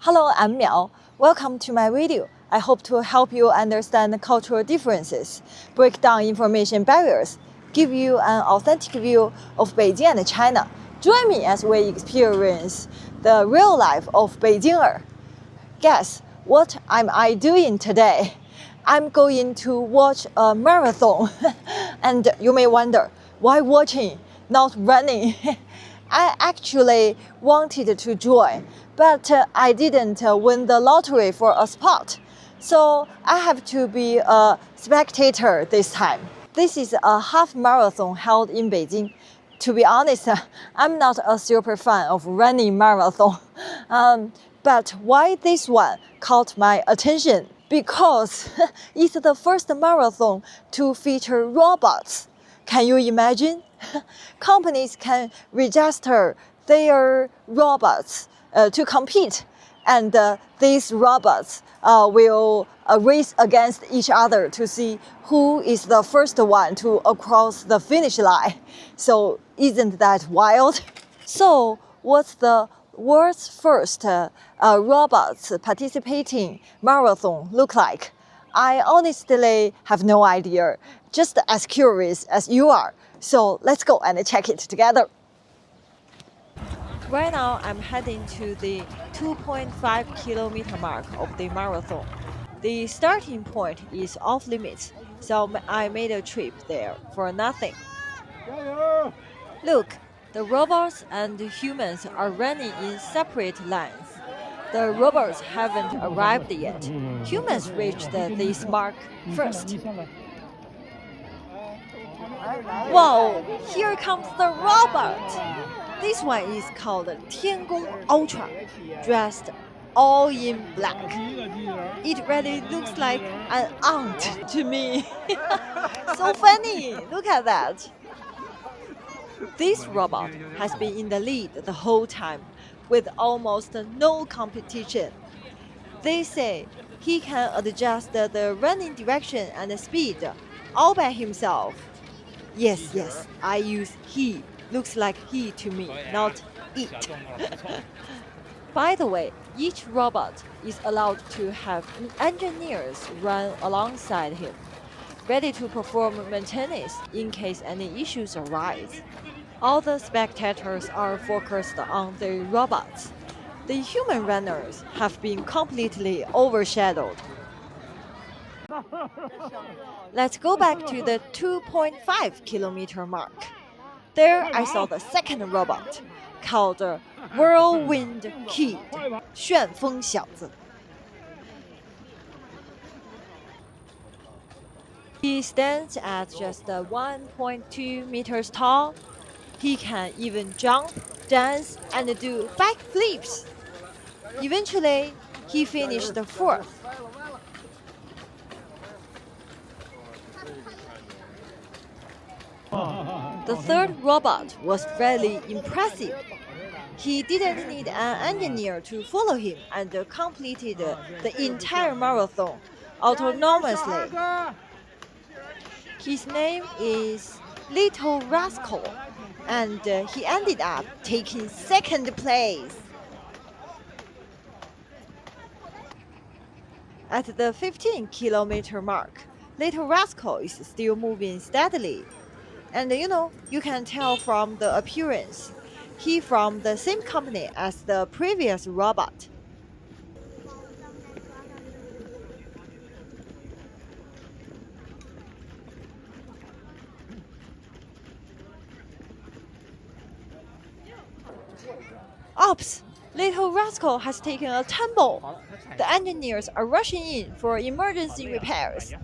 Hello, I'm Miao. Welcome to my video. I hope to help you understand cultural differences, break down information barriers, give you an authentic view of Beijing and China. Join me as we experience the real life of Beijinger. Guess what am I doing today? I'm going to watch a marathon. And you may wonder, why watching, not running? I actually wanted to join, but I didn't win the lottery for a spot. So I have to be a spectator this time. This is a half marathon held in Beijing. To be honest, I'm not a super fan of running marathon. But why this one caught my attention? Because it's the first marathon to feature robots. Can you imagine? Companies can register their robots to compete, and these robots will race against each other to see who is the first one to cross the finish line. So isn't that wild? So what's the world's first robots participating marathon look like? I honestly have no idea, just as curious as you are. So let's go and check it together. Right now, I'm heading to the 2.5 kilometer mark of the marathon. The starting point is off limits, so I made a trip there for nothing. Look, the robots and the humans are running in separate lines. The robots haven't arrived yet. Humans reached this mark first. Wow, here comes the robot! This one is called Tiangong Ultra, dressed all in black. It really looks like an aunt to me. So funny, look at that. This robot has been in the lead the whole time, with almost no competition. They say he can adjust the running direction and speed all by himself. Yes, I use he. Looks like he to me, not it. By the way, each robot is allowed to have engineers run alongside him, ready to perform maintenance in case any issues arise. All the spectators are focused on the robots. The human runners have been completely overshadowed. Let's go back to the 2.5 kilometer mark. There I saw the second robot, called Whirlwind Kid, 旋风小子. He stands at just 1.2 meters tall. He can even jump, dance, and do backflips. Eventually, he finished fourth. The third robot was really impressive. He didn't need an engineer to follow him and completed the entire marathon autonomously. His name is Little Rascal, and he ended up taking second place. At the 15 kilometer mark, Little Rascal is still moving steadily. And you can tell from the appearance, he's from the same company as the previous robot. Oops! Little Rascal has taken a tumble. The engineers are rushing in for emergency repairs.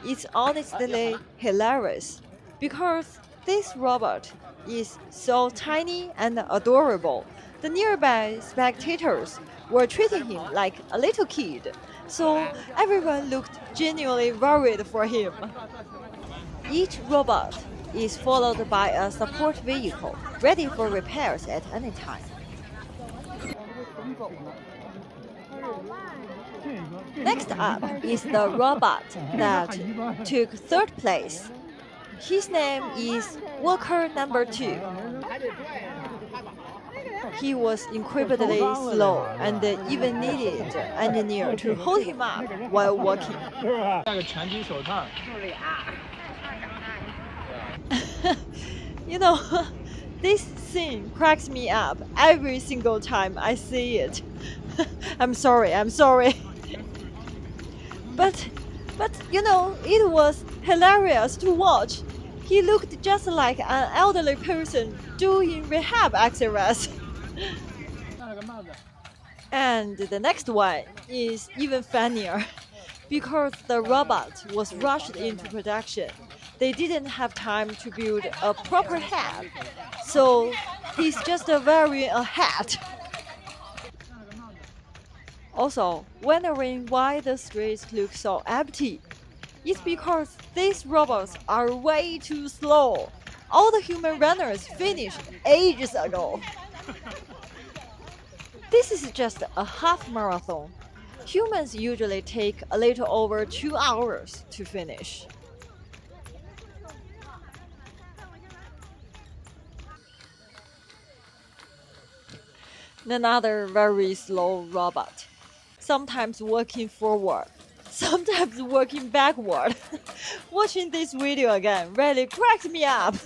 It's honestly hilarious because this robot is so tiny and adorable. The nearby spectators were treating him like a little kid, so everyone looked genuinely worried for him. Each robot is followed by a support vehicle ready for repairs at any time. Next up is the robot that took third place. His name is worker number 2. He was incredibly slow and even needed an engineer to hold him up while walking. You know, this scene cracks me up every single time I see it. I'm sorry. But you know, it was hilarious to watch. He looked just like an elderly person doing rehab exercise. And the next one is even funnier. Because the robot was rushed into production, they didn't have time to build a proper head. So he's just wearing a hat. Also, wondering why the streets look so empty. It's because these robots are way too slow. All the human runners finished ages ago. This is just a half marathon. Humans usually take a little over 2 hours to finish. Another very slow robot, sometimes working forward, sometimes working backward. Watching this video again really cracks me up.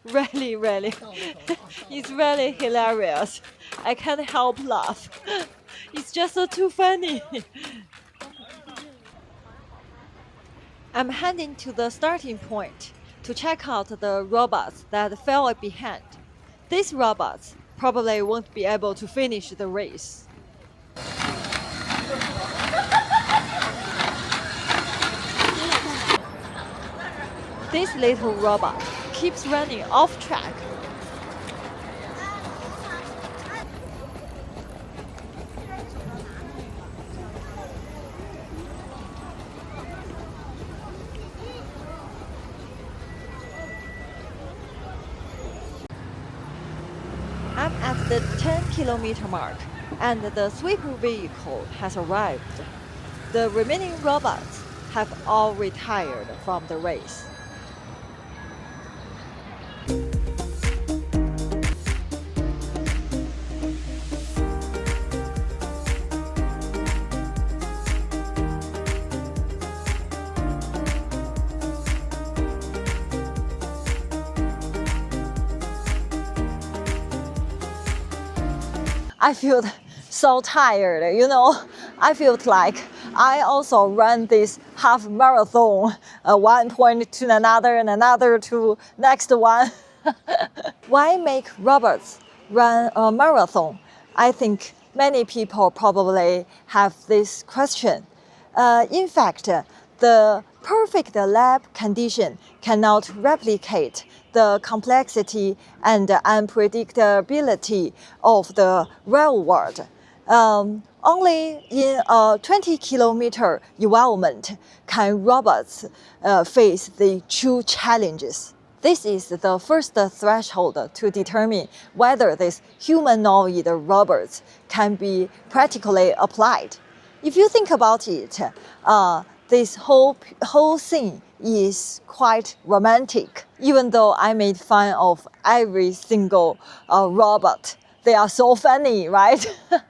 Really. It's really hilarious. I can't help laugh. It's just too funny. I'm heading to the starting point to check out the robots that fell behind. These robots probably won't be able to finish the race. This little robot keeps running off track. I'm at the 10-kilometer mark, and the sweeper vehicle has arrived. The remaining robots have all retired from the race. I feel so tired, you know. I felt like I also ran this half marathon, one point to another and another to next one. Why make robots run a marathon? I think many people probably have this question. In fact, the perfect lab condition cannot replicate the complexity and unpredictability of the real world. Only in a 20-kilometer environment can robots face the true challenges. This is the first threshold to determine whether these humanoid robots can be practically applied. If you think about it, this whole thing is quite romantic. Even though I made fun of every single robot, they are so funny, right?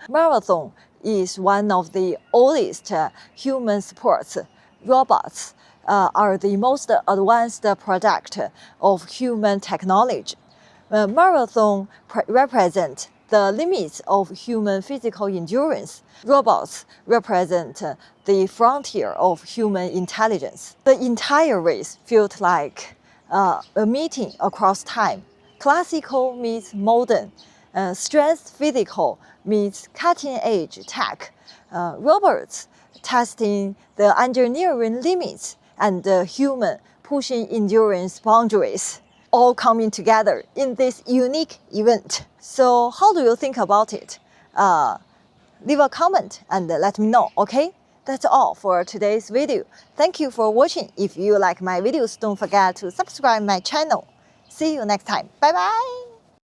Marathon is one of the oldest human sports. Robots are the most advanced product of human technology. Marathon represent the limits of human physical endurance. Robots represent the frontier of human intelligence. The entire race felt like a meeting across time. Classical meets modern. Strength physical meets cutting-edge tech. Robots testing the engineering limits and human pushing endurance boundaries, all coming together in this unique event. So how do you think about it? Leave a comment and let me know, okay? That's all for today's video. Thank you for watching. If you like my videos, don't forget to subscribe my channel. See you next time. Bye bye!